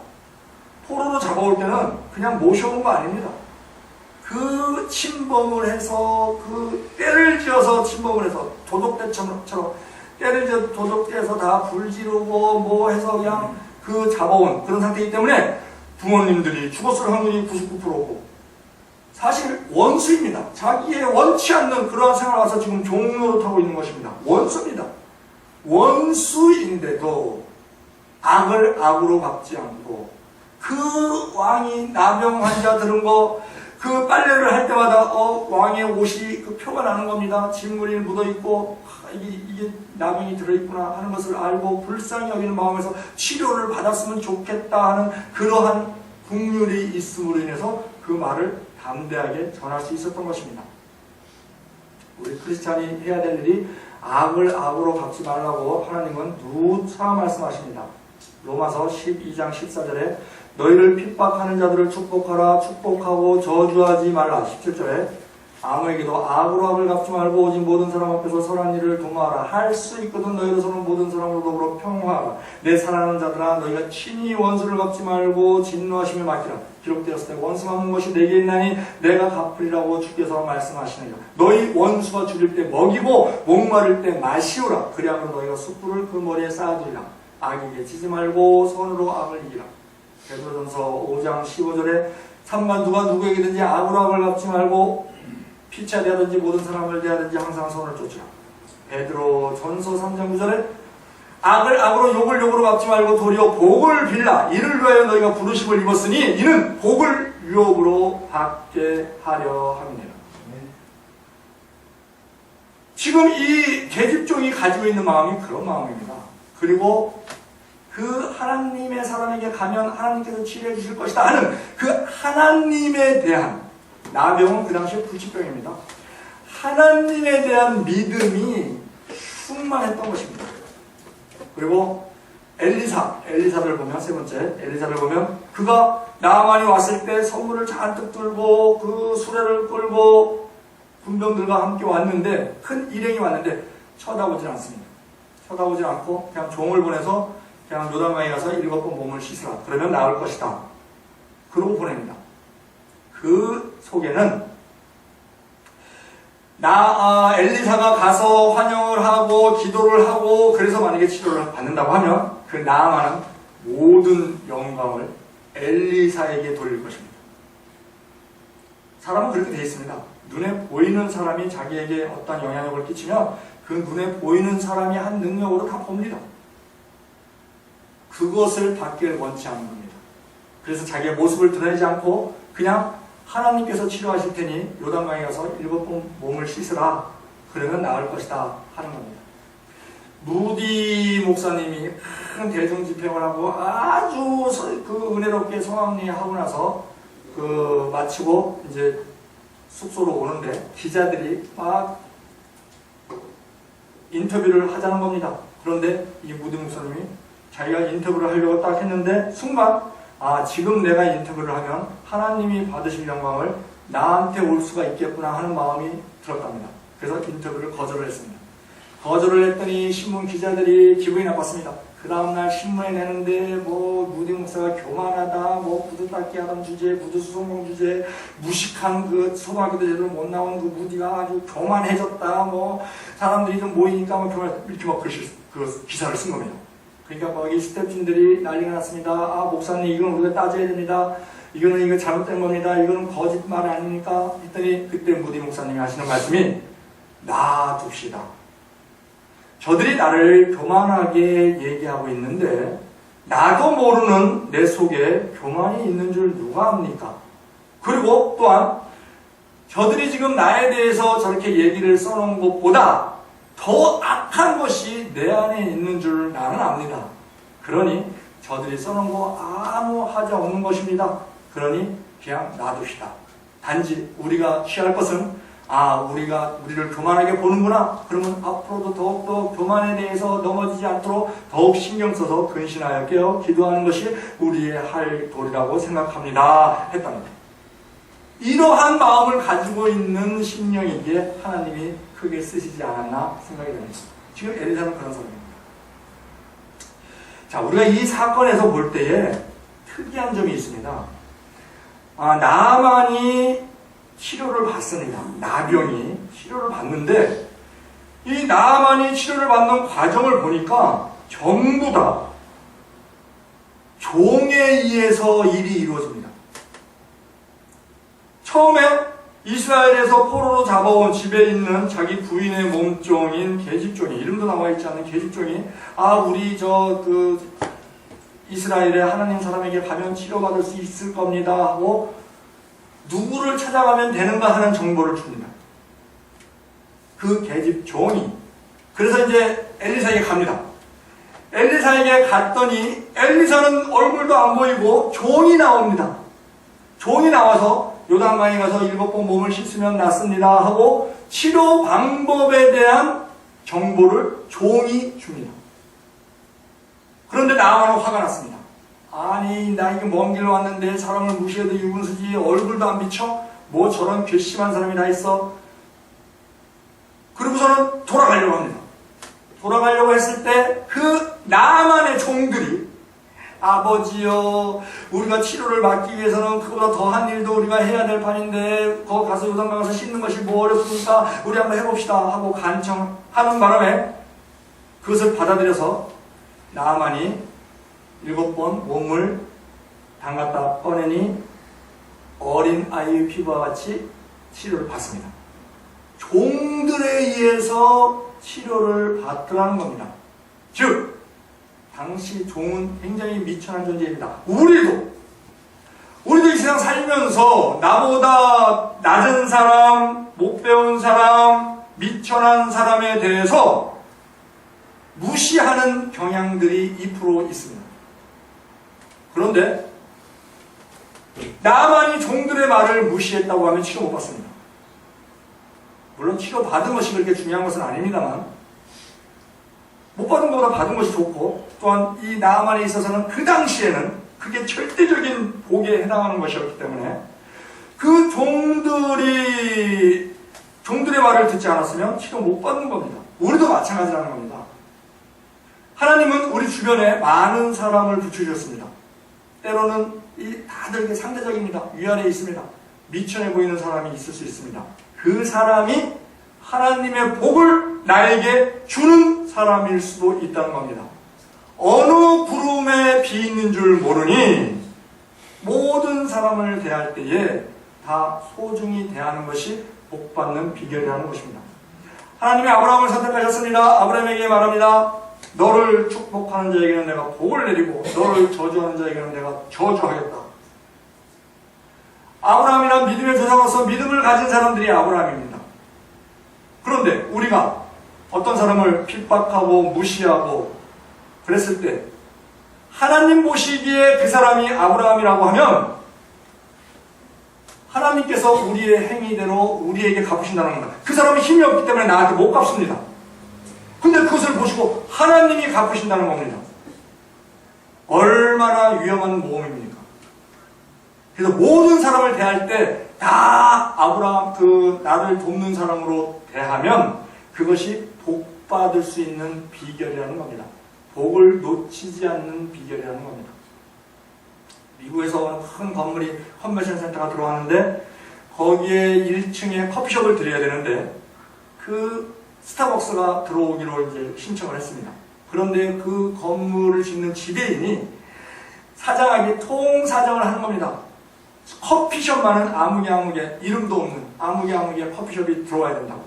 포로로 잡아올 때는 그냥 모셔온 거 아닙니다. 그 침범을 해서 그 때를 지어서 침범을 해서 도적대처럼 때를 지어 도적대에서 다 불지르고 해서 그냥 그 잡아온 그런 상태이기 때문에 부모님들이 죽었을 확률이 99%고 사실 원수입니다. 자기의 원치 않는 그러한 생활을 와서 지금 종로를 타고 있는 것입니다. 원수입니다. 원수인데도 악을 악으로 갚지 않고 그 왕이 나병 환자 들은 거 그 빨래를 할 때마다 왕의 옷이 그 표가 나는 겁니다. 진물이 묻어있고 이게 나병이 들어있구나 하는 것을 알고 불쌍히 여기는 마음에서 치료를 받았으면 좋겠다 하는 그러한 국률이 있음으로 인해서 그 말을 담대하게 전할 수 있었던 것입니다. 우리 크리스찬이 해야 될 일이 악을 악으로 갚지 말라고 하나님은 누차 말씀하십니다. 로마서 12장 14절에 너희를 핍박하는 자들을 축복하라. 축복하고 저주하지 말라. 17절에 아무에게도 악으로 악을 갚지 말고 오직 모든 사람 앞에서 선한 일을 도모하라. 할 수 있거든 너희로서는 모든 사람으로 더불어 평화하라. 내 사랑하는 자들아 너희가 친히 원수를 갚지 말고 진노하시며 맡기라. 기록되었을 때 원수 갚는 것이 내게 있나니 내가 갚으리라고 주께서 말씀하시느니라. 너희 원수가 줄일 때 먹이고 목마를 때 마시오라. 그리하면 너희가 숯불을 그 머리에 쌓아두리라. 악에게 지지 말고 손으로 악을 이기라. 베드로전서 5장 15절에 3만 누가 누구에게든지 악으로 악을 갚지 말고 피차 대하든지 모든 사람을 대하든지 항상 선을 쫓으라. 베드로 전서 3장 9절에 악을 악으로 욕을 욕으로 갚지 말고 도리어 복을 빌라. 이를 위하여 너희가 부르심을 입었으니 이는 복을 유업으로 받게 하려 함이니라. 지금 이 계집종이 가지고 있는 마음이 그런 마음입니다. 그리고 그 하나님의 사람에게 가면 하나님께서 치료해 주실 것이다 하는 그 하나님에 대한, 나병은 그 당시에 불치병입니다. 하나님에 대한 믿음이 충만했던 것입니다. 그리고 엘리사를 보면, 세 번째 엘리사를 보면 그가 나아만이 왔을 때 선물을 잔뜩 들고 그 수레를 끌고 군병들과 함께 왔는데, 큰 일행이 왔는데 쳐다보지 않습니다. 쳐다보지 않고 그냥 종을 보내서 그냥 요단강에 가서 7번 몸을 씻으라. 그러면 나을 것이다. 그러고 보냅니다. 그 속에는 엘리사가 가서 환영을 하고 기도를 하고 그래서 만약에 치료를 받는다고 하면 그 나아만은 모든 영광을 엘리사에게 돌릴 것입니다. 사람은 그렇게 되어 있습니다. 눈에 보이는 사람이 자기에게 어떤 영향력을 끼치면 그 눈에 보이는 사람이 한 능력으로 다 봅니다. 그것을 받기를 원치 않는 겁니다. 그래서 자기의 모습을 드러내지 않고 그냥 하나님께서 치료하실 테니 요단강에 가서 7번 몸을 씻으라. 그러면 나을 것이다 하는 겁니다. 무디 목사님이 큰 대중 집행을 하고 아주 그 은혜롭게 성황리하고 나서 마치고 이제 숙소로 오는데 기자들이 막 인터뷰를 하자는 겁니다. 그런데 이 무디 목사님이 자기가 인터뷰를 하려고 딱 했는데 순간 지금 내가 인터뷰를 하면 하나님이 받으실 영광을 나한테 올 수가 있겠구나 하는 마음이 들었답니다. 그래서 인터뷰를 거절을 했습니다. 거절을 했더니 신문 기자들이 기분이 나빴습니다. 그 다음날 신문에 내는데 무디 목사가 교만하다, 구두 닦기 하던 주제, 구두 수송용 주제, 무식한 그 초등학교도 제대로 못 나온 그 무디가 아주 교만해졌다, 사람들이 좀 모이니까 교만, 이렇게 막 그 기사를 쓴 겁니다. 그러니까 거기 스태프진들이 난리가 났습니다. 목사님 이건 우리가 따져야 됩니다. 이거 잘못된 겁니다. 이거는 거짓말 아닙니까? 했더니 그때 무디 목사님이 하시는 말씀이 놔둡시다. 저들이 나를 교만하게 얘기하고 있는데 나도 모르는 내 속에 교만이 있는 줄 누가 압니까? 그리고 또한 저들이 지금 나에 대해서 저렇게 얘기를 써놓은 것보다 더 악한 것이 내 안에 있는 줄 나는 압니다. 그러니 저들이 써놓은 거 아무 하자 없는 것입니다. 그러니 그냥 놔둡시다. 단지 우리가 취할 것은 우리를 교만하게 보는구나. 그러면 앞으로도 더욱더 교만에 대해서 넘어지지 않도록 더욱 신경 써서 근신하여 깨어 기도하는 것이 우리의 할 도리라고 생각합니다. 했답니다. 이러한 마음을 가지고 있는 심령이기에 하나님이 크게 쓰시지 않았나 생각이 됩니다. 지금 엘리사는 그런 사람입니다. 자, 우리가 이 사건에서 볼 때에 특이한 점이 있습니다. 나아만이 치료를 받습니다. 나병이 치료를 받는데 이 나아만이 치료를 받는 과정을 보니까 전부 다 종에 의해서 일이 이루어집니다. 처음에 이스라엘에서 포로로 잡아온 집에 있는 자기 부인의 몸종인 계집종이, 이름도 나와있지 않는 계집종이 우리 이스라엘의 하나님 사람에게 가면 치료받을 수 있을 겁니다 하고 누구를 찾아가면 되는가 하는 정보를 줍니다. 그 계집종이. 그래서 이제 엘리사에게 갑니다. 엘리사에게 갔더니 엘리사는 얼굴도 안 보이고 종이 나옵니다. 종이 나와서 요단강에 가서 7번 몸을 씻으면 낫습니다 하고 치료 방법에 대한 정보를 종이 줍니다. 그런데 나아만은 화가 났습니다. 아니, 나 이게 먼 길로 왔는데 사람을 무시해도 유분수지, 얼굴도 안 비춰? 저런 괘씸한 사람이 다 있어? 그리고서는 돌아가려고 합니다. 돌아가려고 했을 때 그 나아만의 종들이 아버지여, 우리가 치료를 받기 위해서는 그보다 더한 일도 우리가 해야 될 판인데 거기 가서 요단강 가서 씻는 것이 어렵습니까? 우리 한번 해봅시다 하고 간청하는 바람에 그것을 받아들여서 나아만이 7번 몸을 담갔다 꺼내니 어린 아이의 피부와 같이 치료를 받습니다. 종들에 의해서 치료를 받더라는 겁니다. 즉 당시 종은 굉장히 미천한 존재입니다. 우리도 이 세상 살면서 나보다 낮은 사람, 못 배운 사람, 미천한 사람에 대해서 무시하는 경향들이 2% 있습니다. 그런데 나만이 종들의 말을 무시했다고 하면 치료 못 받습니다. 물론 치료 받은 것이 그렇게 중요한 것은 아닙니다만 못 받은 것보다 받은 것이 좋고, 또한 이 나만에 있어서는 그 당시에는 그게 절대적인 복에 해당하는 것이었기 때문에 그 종들의 말을 듣지 않았으면 치료 못 받는 겁니다. 우리도 마찬가지라는 겁니다. 하나님은 우리 주변에 많은 사람을 붙여주셨습니다. 때로는 다들 이게 상대적입니다. 위아래에 있습니다. 미천해 보이는 사람이 있을 수 있습니다. 그 사람이 하나님의 복을 나에게 주는 사람일 수도 있다는 겁니다. 어느 구름에 비 있는 줄 모르니 모든 사람을 대할 때에 다 소중히 대하는 것이 복받는 비결이라는 것입니다. 하나님이 아브라함을 선택하셨습니다. 아브라함에게 말합니다. 너를 축복하는 자에게는 내가 복을 내리고 너를 저주하는 자에게는 내가 저주하겠다. 아브라함이란 믿음의 조상으로서 믿음을 가진 사람들이 아브라함입니다. 그런데 우리가 어떤 사람을 핍박하고 무시하고 그랬을 때 하나님 보시기에 그 사람이 아브라함이라고 하면 하나님께서 우리의 행위대로 우리에게 갚으신다는 겁니다. 그 사람이 힘이 없기 때문에 나한테 못 갚습니다. 근데 그것을 보시고 하나님이 갚으신다는 겁니다. 얼마나 위험한 모험입니까? 그래서 모든 사람을 대할 때 다 아브라함 나를 돕는 사람으로 대하면 그것이 복 받을 수 있는 비결이라는 겁니다. 복을 놓치지 않는 비결이라는 겁니다. 미국에서 큰 건물이 컨벤션 센터가 들어왔는데 거기에 1층에 커피숍을 들여야 되는데 그 스타벅스가 들어오기로 이제 신청을 했습니다. 그런데 그 건물을 짓는 지배인이 사장에게 통사정을 하는 겁니다. 커피숍만은 아무개 이름도 없는 아무개 커피숍이 들어와야 된다고.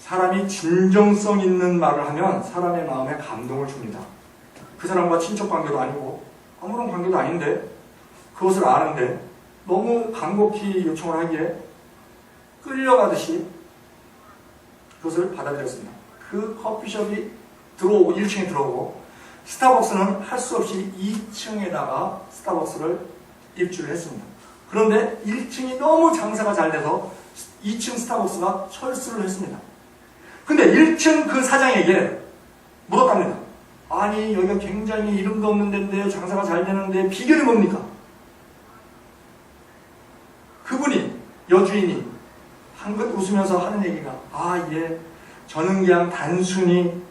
사람이 진정성 있는 말을 하면 사람의 마음에 감동을 줍니다. 그 사람과 친척 관계도 아니고 아무런 관계도 아닌데 그것을 아는데 너무 간곡히 요청을 하기에 끌려가듯이 그것을 받아들였습니다. 그 커피숍이 들어오고 1층에 들어오고 스타벅스는 할 수 없이 2층에다가 스타벅스를 입주를 했습니다. 그런데 1층이 너무 장사가 잘 돼서 2층 스타벅스가 철수를 했습니다. 근데 1층 그 사장에게 물었답니다. 아니 여기가 굉장히 이름도 없는 데인데 장사가 잘 되는데 비결이 뭡니까? 그분이 여주인이 한껏 웃으면서 하는 얘기가 저는 그냥 단순히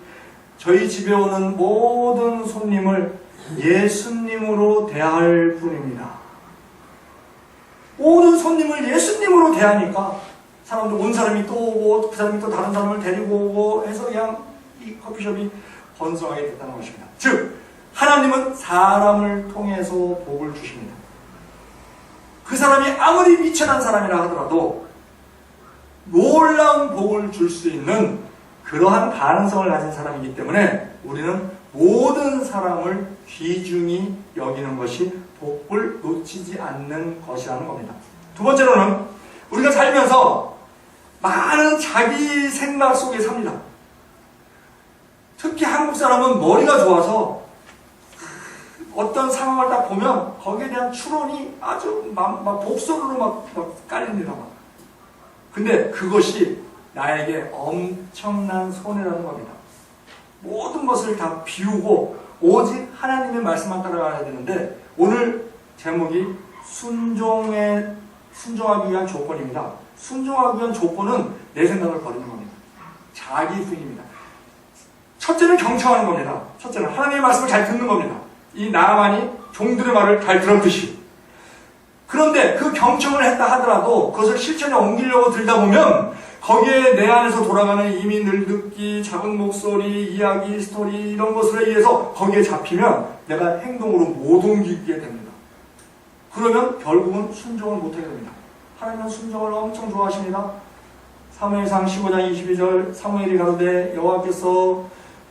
저희 집에 오는 모든 손님을 예수님으로 대할 뿐입니다. 모든 손님을 예수님으로 대하니까 사람들 온 사람이 또 오고 그 사람이 또 다른 사람을 데리고 오고 해서 그냥 이 커피숍이 번성하게 됐다는 것입니다. 즉 하나님은 사람을 통해서 복을 주십니다. 그 사람이 아무리 미천한 사람이라 하더라도 놀라운 복을 줄 수 있는 그러한 가능성을 가진 사람이기 때문에 우리는 모든 사람을 귀중히 여기는 것이 복을 놓치지 않는 것이라는 겁니다. 두 번째로는 우리가 살면서 많은 자기 생각 속에 삽니다. 특히 한국 사람은 머리가 좋아서 어떤 상황을 딱 보면 거기에 대한 추론이 아주 막 복선으로 막 깔립니다. 근데 그것이 나에게 엄청난 손해라는 겁니다. 모든 것을 다 비우고 오직 하나님의 말씀만 따라가야 되는데 오늘 제목이 순종하기 위한 조건입니다. 순종하기 위한 조건은 내 생각을 버리는 겁니다. 자기 후임입니다. 첫째는 경청하는 겁니다. 첫째는 하나님의 말씀을 잘 듣는 겁니다. 이 나만이 종들의 말을 잘 들었듯이. 그런데 그 경청을 했다 하더라도 그것을 실천에 옮기려고 들다 보면 거기에 내 안에서 돌아가는 이미 늘 듣기, 작은 목소리, 이야기, 스토리, 이런 것에 의해서 거기에 잡히면 내가 행동으로 못 옮기게 됩니다. 그러면 결국은 순종을 못하게 됩니다. 하나님은 순종을 엄청 좋아하십니다. 사무엘상 15장 22절 사무엘이 가로되 여호와께서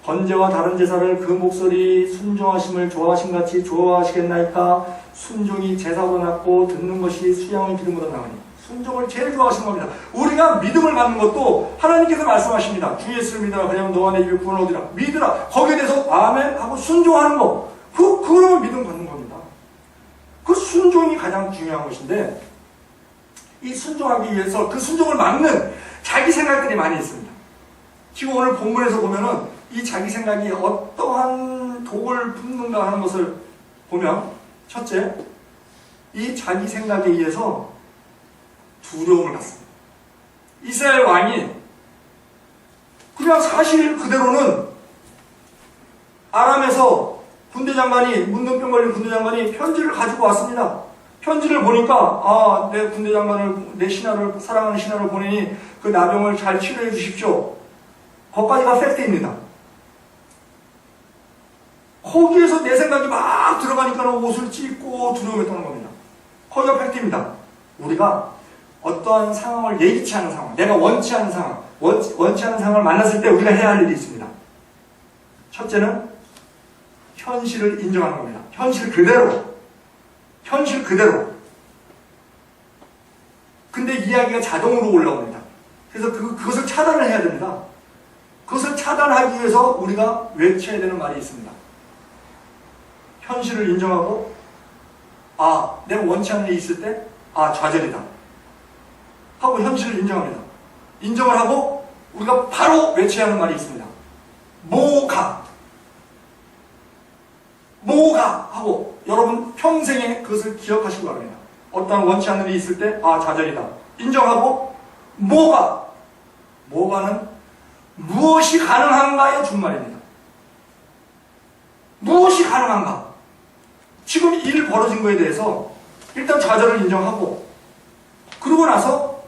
번제와 다른 제사를 그 목소리 순종하심을 좋아하심같이 좋아하시겠나이까. 순종이 제사보다 낫고 듣는 것이 수양의 기름보다 나으니. 순종을 제일 좋아하시는 겁니다. 우리가 믿음을 갖는 것도 하나님께서 말씀하십니다. 주 예수를 믿어라. 그냥 너와 내 입에 구원을 얻으라. 믿으라. 거기에 대해서 아멘 하고 순종하는 거. 그러면 믿음 받는 겁니다. 그 순종이 가장 중요한 것인데, 이 순종하기 위해서 그 순종을 막는 자기 생각들이 많이 있습니다. 지금 오늘 본문에서 보면은 이 자기 생각이 어떠한 독을 뿜는가 하는 것을 보면, 첫째, 이 자기 생각에 의해서 두려움을 갖습니다. 이스라엘 왕이 그냥 사실 그대로는 아람에서 문둥병 걸린 군대장관이 편지를 가지고 왔습니다. 편지를 보니까 내 군대장관을, 내 신하를, 사랑하는 신하를 보내니 그 나병을 잘 치료해 주십시오. 거기까지가 팩트입니다. 거기에서 내 생각이 막 들어가니까 옷을 찢고 두려움했다는 겁니다. 거기가 팩트입니다. 우리가 어떠한 상황을 예기치 않은 상황, 내가 원치 않은 상황, 원치 않은 상황을 만났을 때 우리가 해야 할 일이 있습니다. 첫째는 현실을 인정하는 겁니다. 현실 그대로. 근데 이야기가 자동으로 올라옵니다. 그래서 그것을 차단을 해야 됩니다. 그것을 차단하기 위해서 우리가 외쳐야 되는 말이 있습니다. 현실을 인정하고, 내가 원치 않는 일이 있을 때, 좌절이다 하고 현실을 인정합니다. 인정을 하고 우리가 바로 외쳐야 하는 말이 있습니다. 뭐가 하고 여러분 평생에 그것을 기억하시기 바랍니다. 어떤 원치 않는 일이 있을 때 좌절이다 인정하고, 뭐가는 무엇이 가능한가의 준말입니다. 무엇이 가능한가? 지금 일 벌어진 거에 대해서 일단 좌절을 인정하고, 그러고 나서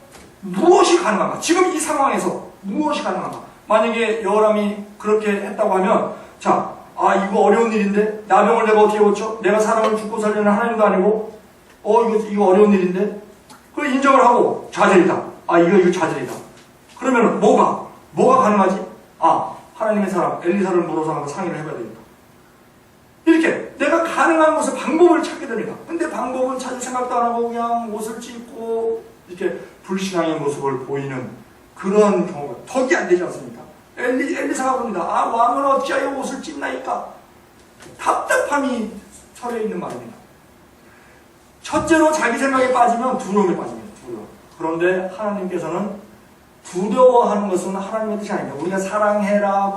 무엇이 가능한가? 지금 이 상황에서 무엇이 가능한가? 만약에 여호람이 그렇게 했다고 하면, 이거 어려운 일인데, 나병을 내가 어떻게 고쳐? 내가 사람을 죽고 살리는 하나님도 아니고, 이거 어려운 일인데? 그걸 인정을 하고, 좌절이다. 이거 좌절이다. 그러면 뭐가 가능하지? 하나님의 사람, 엘리사를 물어서 한번 상의를 해봐야 되겠다. 이렇게 내가 가능한 것을 방법을 찾게 됩니다. 근데 방법은 찾을 생각도 안 하고 그냥 옷을 찢고 이렇게 불신앙의 모습을 보이는 그런 경우가 덕이 안 되지 않습니까? 엘리사가 봅니다. 왕은 어찌하여 옷을 찢나이까? 답답함이 철에 있는 말입니다. 첫째로 자기 생각에 빠지면 두려움에 빠집니다. 두려움. 그런데 하나님께서는 두려워하는 것은 하나님의 뜻이 아닙니다. 우리가 사랑해라,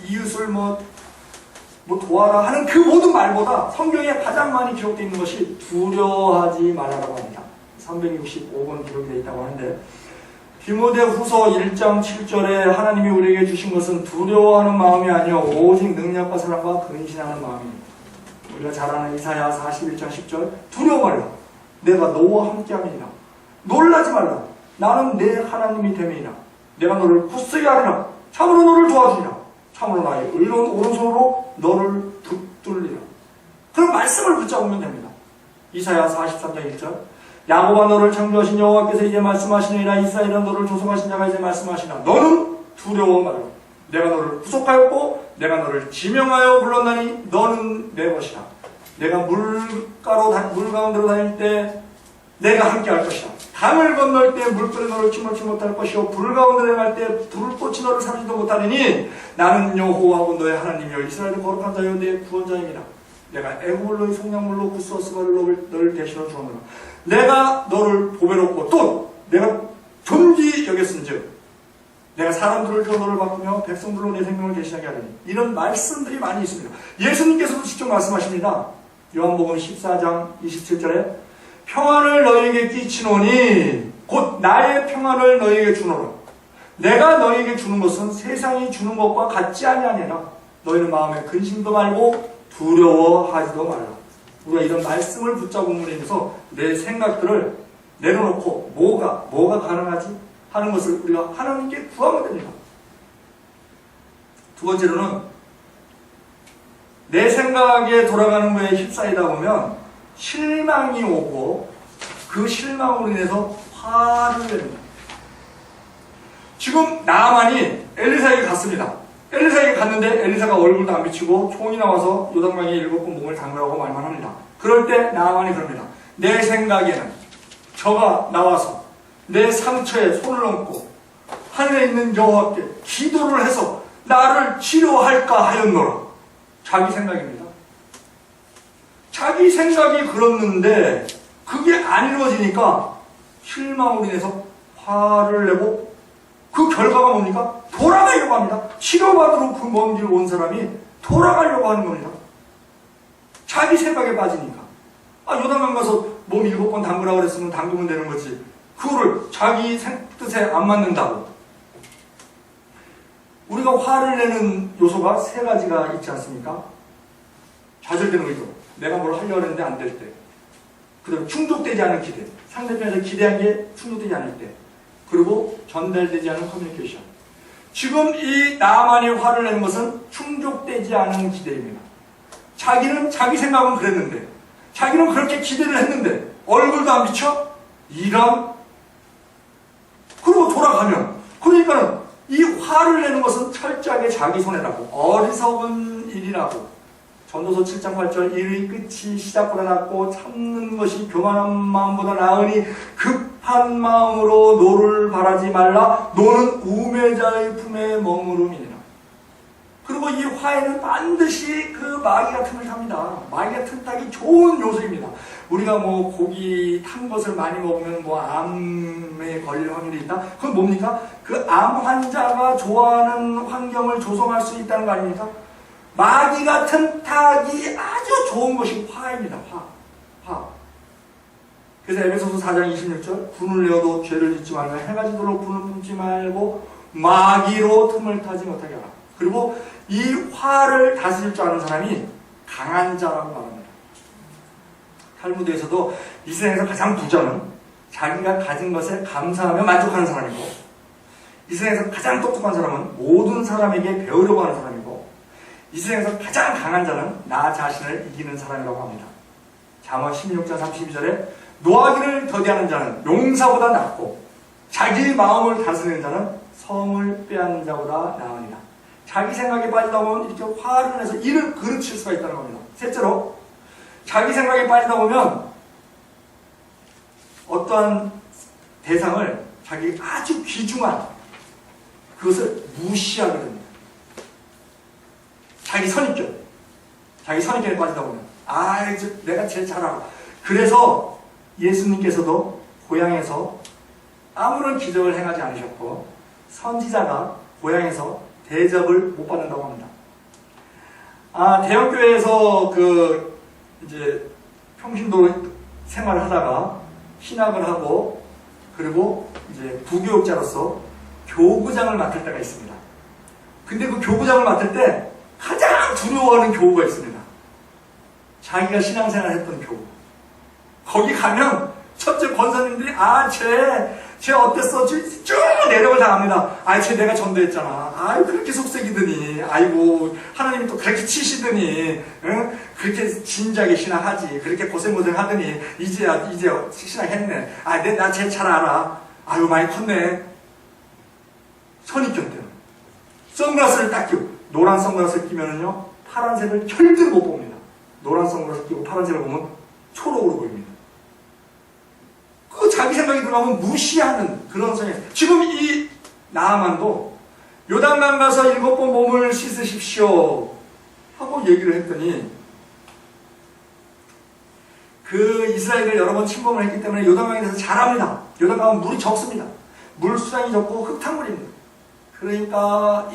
이웃을 도와라 하는 그 모든 말보다 성경에 가장 많이 기록되어 있는 것이 두려워하지 말아라고 합니다. 365번 기록되어 있다고 하는데, 디모데후서 1장 7절에 하나님이 우리에게 주신 것은 두려워하는 마음이 아니요 오직 능력과 사랑과 근신하는 마음입니다. 우리가 잘 아는 이사야 41장 10절, 두려워 말라. 내가 너와 함께함이니라. 놀라지 말라. 나는 내 하나님이 됨이니라. 내가 너를 굳세게 하리라. 참으로 너를 도와주리라. 참으로 나의 의로운 오른손으로 너를 붙들리라. 그런 말씀을 붙잡으면 됩니다. 이사야 43장 1절, 야곱아 너를 창조하신 여호와께서 이제 말씀하시느니라. 이스라엘아 너를 조성하신 자가 이제 말씀하시나. 너는 두려워 말라. 내가 너를 구속하였고 내가 너를 지명하여 불렀나니 너는 내 것이라. 내가 물 가운데로 다닐 때 내가 함께 할 것이라. 강을 건널 때 물결이 너를 침몰치 못할 것이요 불 가운데 행할 때 불꽃이 너를 사르지도 못하리니 나는 여호와고 너의 하나님이여 이스라엘의 거룩한 자여 내 구원자입니다. 내가 애굽을 너희 속량물로 구스어스바를 너를 대신하여 주었노라. 내가 너를 보배롭고 또 내가 존귀 여겼은즉 내가 사람들을 줘 너를 바꾸며 백성들로 내 생명을 대신하게 하리니. 이런 말씀들이 많이 있습니다. 예수님께서도 직접 말씀하십니다. 요한복음 14장 27절에 평안을 너희에게 끼치노니 곧 나의 평안을 너희에게 주노라. 내가 너희에게 주는 것은 세상이 주는 것과 같지 아니하니라. 너희는 마음에 근심도 말고 두려워하지도 말라. 우리가 이런 말씀을 붙잡음으로 인해서 내 생각들을 내려놓고 뭐가 가능하지 하는 것을 우리가 하나님께 구하면 됩니다. 두 번째로는 내 생각에 돌아가는 거에 휩싸이다 보면 실망이 오고 그 실망으로 인해서 화를 냅니다. 지금 나아만이 엘리사에게 갔습니다. 엘리사에게 갔는데 엘리사가 얼굴도 안 비치고 총이 나와서 요단강에 7번 몸을 담그라고 말만 합니다. 그럴 때 나아만이 그럽니다. 내 생각에는 저가 나와서 내 상처에 손을 얹고 하늘에 있는 여호와께 기도를 해서 나를 치료할까 하였노라. 자기 생각입니다. 자기 생각이 그렇는데 그게 안 이루어지니까 실망으로 인해서 화를 내고 그 결과가 뭡니까? 돌아가려고 합니다. 치료받으러 그 먼 길 온 사람이 돌아가려고 하는 겁니다. 자기 생각에 빠지니까. 요단강 가서 몸 7번 담그라고 그랬으면 담그면 되는 거지. 그거를 자기 뜻에 안 맞는다고. 우리가 화를 내는 요소가 3가지가 있지 않습니까? 좌절되는 의도. 내가 뭘 하려고 했는데 안 될 때. 그 다음에 충족되지 않은 기대. 상대편에서 기대한 게 충족되지 않을 때. 그리고 전달되지 않은 커뮤니케이션. 지금 이 나아만이 화를 내는 것은 충족되지 않은 기대입니다. 자기는 자기 생각은 그랬는데 자기는 그렇게 기대를 했는데 얼굴도 안 비쳐? 이런. 그리고 돌아가면 그러니까는 이 화를 내는 것은 철저하게 자기 손해라고 어리석은 일이라고 전도서 7장 8절 일의 끝이 시작보다 낫고 참는 것이 교만한 마음보다 나으니 급한 마음으로 노를 바라지 말라. 노는 우매자의 품에 머무름이니라. 그리고 이 화에는 반드시 그 마귀가 틈을 탑니다. 마귀가 틈 타기 좋은 요소입니다. 우리가 뭐 고기 탄 것을 많이 먹으면 뭐 암에 걸릴 확률이 있다? 그건 뭡니까? 그 암 환자가 좋아하는 환경을 조성할 수 있다는 거 아닙니까? 마귀 같은 타기 아주 좋은 것이 화입니다. 화. 그래서 에베소서 4장 26절 분을 내어도 죄를 짓지 말고 해가 지도록 분을 품지 말고 마귀로 틈을 타지 못하게 하라. 그리고 이 화를 다스릴 줄 아는 사람이 강한 자라고 말합니다. 탈무드에서도 이 세상에서 가장 부자는 자기가 가진 것에 감사하며 만족하는 사람이고 이 세상에서 가장 똑똑한 사람은 모든 사람에게 배우려고 하는 사람이고 이 세상에서 가장 강한 자는 나 자신을 이기는 사람이라고 합니다. 잠언 16장 32절에 노하기를 더디하는 자는 용사보다 낫고 자기 마음을 다스리는 자는 성을 빼앗는 자보다 나으니라. 자기 생각에 빠지다 보면 이렇게 화를 내서 일을 그르칠 수가 있다는 겁니다. 셋째로 자기 생각에 빠지다 보면 어떠한 대상을 자기 아주 귀중한 그것을 무시하게 됩니다. 자기 선입견에 빠지다 보면 내가 제일 잘 알아. 그래서 예수님께서도 고향에서 아무런 기적을 행하지 않으셨고 선지자가 고향에서 대접을 못 받는다고 합니다. 대형교회에서 이제 평신도 생활을 하다가 신학을 하고 그리고 이제 부교육자로서 교구장을 맡을 때가 있습니다. 근데 그 교구장을 맡을 때 가장 두려워하는 교우가 있습니다. 자기가 신앙생활 했던 교우. 거기 가면 첫째 권사님들이 쟤 어땠어? 쭉 내력을 당합니다. 쟤 내가 전도했잖아. 그렇게 속색이더니, 아이고 하나님이 또 그렇게 치시더니, 응? 그렇게 진지하게 신앙하지. 그렇게 고생하더니 이제 신앙했네. 나 쟤 잘 알아. 아유 많이 컸네. 선입견 때문에 선글라스를 딱 끼고 노란 선글라스를 끼면은요 파란색을 절대로 못 봅니다. 노란 선글라스 끼고 파란색을 보면 초록으로 보입니다. 그 자기 생각이 들어가면 무시하는 그런 성향. 지금 이 나아만도 요단강 가서 7번 몸을 씻으십시오 하고 얘기를 했더니 그 이스라엘을 여러 번 침범을 했기 때문에 요단강에 대해서 잘 압니다. 요단강은 물이 적습니다. 물수량이 적고 흙탕물입니다. 그러니까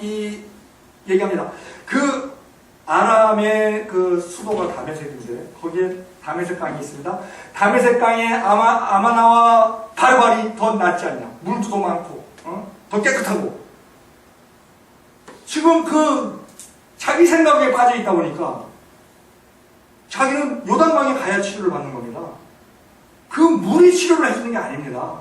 얘기합니다. 그 아람의 그 수도가 다메섹인데 거기에 다메섹 강이 있습니다. 다메섹 강에 아마나와 바르발이 더 낫지 않냐. 물도 더 많고 더 깨끗하고. 지금 자기 생각에 빠져 있다 보니까 자기는 요단강에 가야 치료를 받는 겁니다. 그 물이 치료를 해주는 게 아닙니다.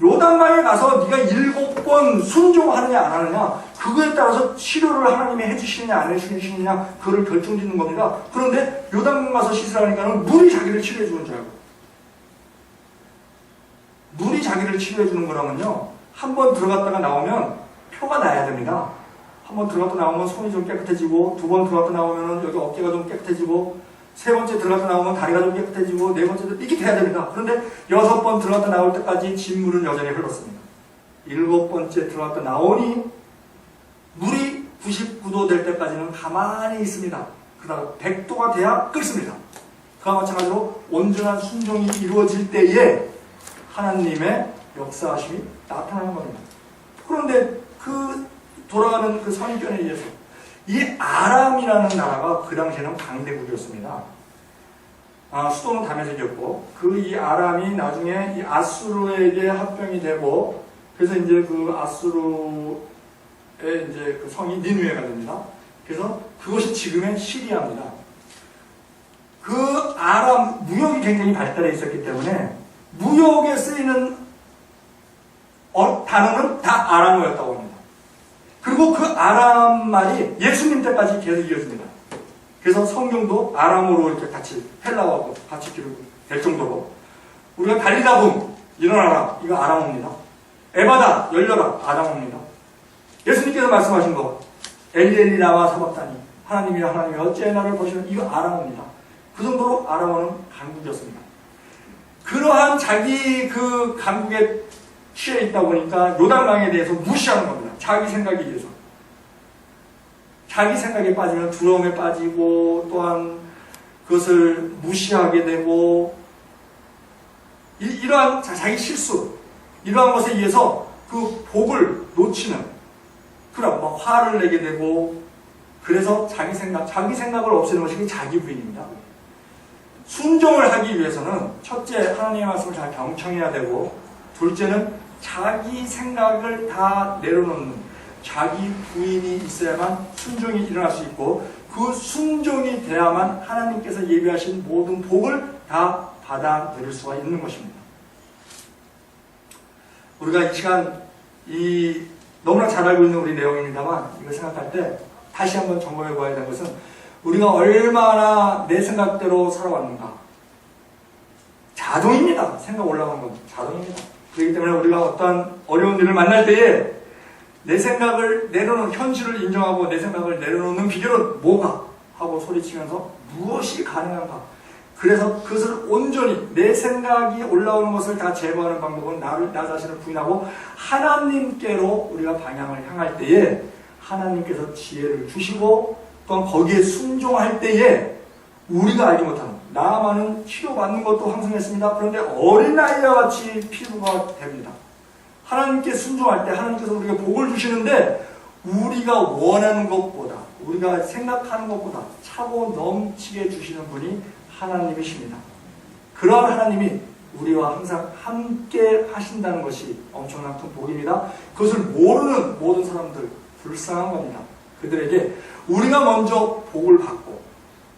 요단강에 가서 네가 7번 순종하느냐 안 하느냐 그거에 따라서 치료를 하나님이 해주시느냐 안 해주시느냐 그거를 결정짓는 겁니다. 그런데 요단강 가서 씻으라니까는 물이 자기를 치료해 주는 줄 알고, 물이 자기를 치료해 주는 거라면요, 한 번 들어갔다가 나오면 표가 나야 됩니다. 한 번 들어갔다 나오면 손이 좀 깨끗해지고, 두 번 들어갔다 나오면 여기 어깨가 좀 깨끗해지고, 세 번째 들어갔다 나오면 다리가 좀 깨끗해지고, 네 번째도 이렇게 돼야 됩니다. 그런데 6번 들어갔다 나올 때까지 진물은 여전히 흘렀습니다. 7번째 들어갔다 나오니 물이 99도 될 때까지는 가만히 있습니다. 그러다가 100도가 돼야 끓습니다. 그와 마찬가지로 온전한 순종이 이루어질 때에 하나님의 역사하심이 나타나는 겁니다. 그런데 그 돌아가는 그 선견에 의해서 이 아람이라는 나라가 그 당시에는 강대국이었습니다. 수도는 다메섹이었고, 그 이 아람이 나중에 이 아수르에게 합병이 되고, 그래서 이제 그 아수르의 이제 그 성이 니느웨가 됩니다. 그래서 그것이 지금의 시리아입니다. 그 아람 무역이 굉장히 발달해 있었기 때문에 무역에 쓰이는 단어는 다 아람어였다고 합니다. 그리고 그 아람 말이 예수님 때까지 계속 이어집니다. 그래서 성경도 아람어로 이렇게 같이 헬라어하고 같이 될 정도로, 우리가 달리다붐 일어나라 이거 아람어입니다. 에바다 열려라 아람어입니다. 예수님께서 말씀하신 거 엘리엘리 라마 사박다니 하나님이여 하나님이여 어찌 나를 보시는 이거 아람어입니다. 그 정도로 아람어는 강국이었습니다. 그러한 자기 그 강국에 취해 있다 보니까 요단강에 대해서 무시하는 겁니다. 자기 생각에 의해서. 자기 생각에 빠지면 두려움에 빠지고, 또한 그것을 무시하게 되고, 이러한 자기 실수, 이러한 것에 의해서 그 복을 놓치는, 그럼 막 화를 내게 되고, 그래서 자기 생각을 없애는 것이 자기 부인입니다. 순종을 하기 위해서는 첫째 하나님의 말씀을 잘 경청해야 되고, 둘째는 자기 생각을 다 내려놓는 자기 부인이 있어야만 순종이 일어날 수 있고, 그 순종이 돼야만 하나님께서 예비하신 모든 복을 다 받아들일 수가 있는 것입니다. 우리가 이 시간 너무나 잘 알고 있는 우리 내용입니다만, 이걸 생각할 때 다시 한번 점검해 봐야 되는 것은 우리가 얼마나 내 생각대로 살아왔는가. 자동입니다. 생각 올라간 건 자동입니다. 그렇기 때문에 우리가 어떠한 어려운 일을 만날 때에 내 생각을 내려놓는, 현실을 인정하고 내 생각을 내려놓는 비결은 뭐가? 하고 소리치면서 무엇이 가능한가? 그래서 그것을 온전히 내 생각이 올라오는 것을 다 제거하는 방법은 나 자신을 부인하고 하나님께로 우리가 방향을 향할 때에 하나님께서 지혜를 주시고, 또한 거기에 순종할 때에 우리가 알지 못하는, 나만은 치료받는 것도 황송했습니다. 그런데 어린아이와 같이 피부가 됩니다. 하나님께 순종할 때 하나님께서 우리에게 복을 주시는데, 우리가 원하는 것보다, 우리가 생각하는 것보다 차고 넘치게 주시는 분이 하나님이십니다. 그러한 하나님이 우리와 항상 함께 하신다는 것이 엄청난 큰 복입니다. 그것을 모르는 모든 사람들 불쌍한 겁니다. 그들에게 우리가 먼저 복을 받고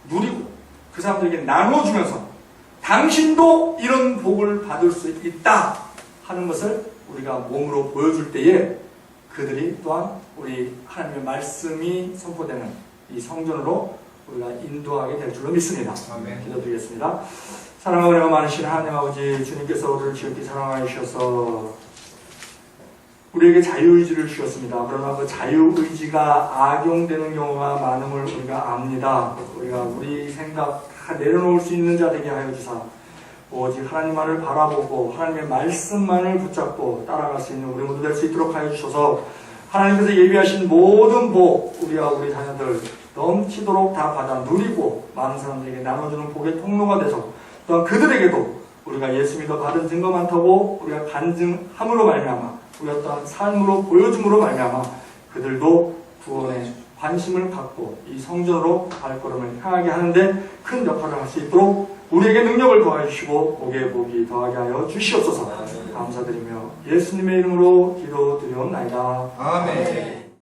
누리고 그 사람들에게 나눠주면서 당신도 이런 복을 받을 수 있다 하는 것을 우리가 몸으로 보여줄 때에 그들이 또한 우리 하나님의 말씀이 선포되는 이 성전으로 우리가 인도하게 될 줄로 믿습니다. 아멘. 기도드리겠습니다. 사랑하고 은혜가 많으신 하나님 아버지, 주님께서 우리를 지극히 사랑하셔서 우리에게 자유의지를 주셨습니다. 그러나 그 자유의지가 악용되는 경우가 많음을 우리가 압니다. 우리가 우리 생각 다 내려놓을 수 있는 자 되게 하여 주사, 오직 하나님만을 바라보고 하나님의 말씀만을 붙잡고 따라갈 수 있는 우리 모두 될 수 있도록 하여 주셔서, 하나님께서 예비하신 모든 복 우리와 우리 자녀들 넘치도록 다 받아 누리고 많은 사람들에게 나눠주는 복의 통로가 돼서, 또한 그들에게도 우리가 예수 믿어 받은 증거 많다고 우리가 간증함으로 말미암아, 우리가 또한 삶으로 보여줌으로 말미암아 그들도 구원에 관심을 갖고 이 성전으로 발걸음을 향하게 하는데 큰 역할을 할 수 있도록 우리에게 능력을 더하여 주시고 복에 복이 더하게 하여 주시옵소서. 감사드리며 예수님의 이름으로 기도드리옵나이다. 아멘.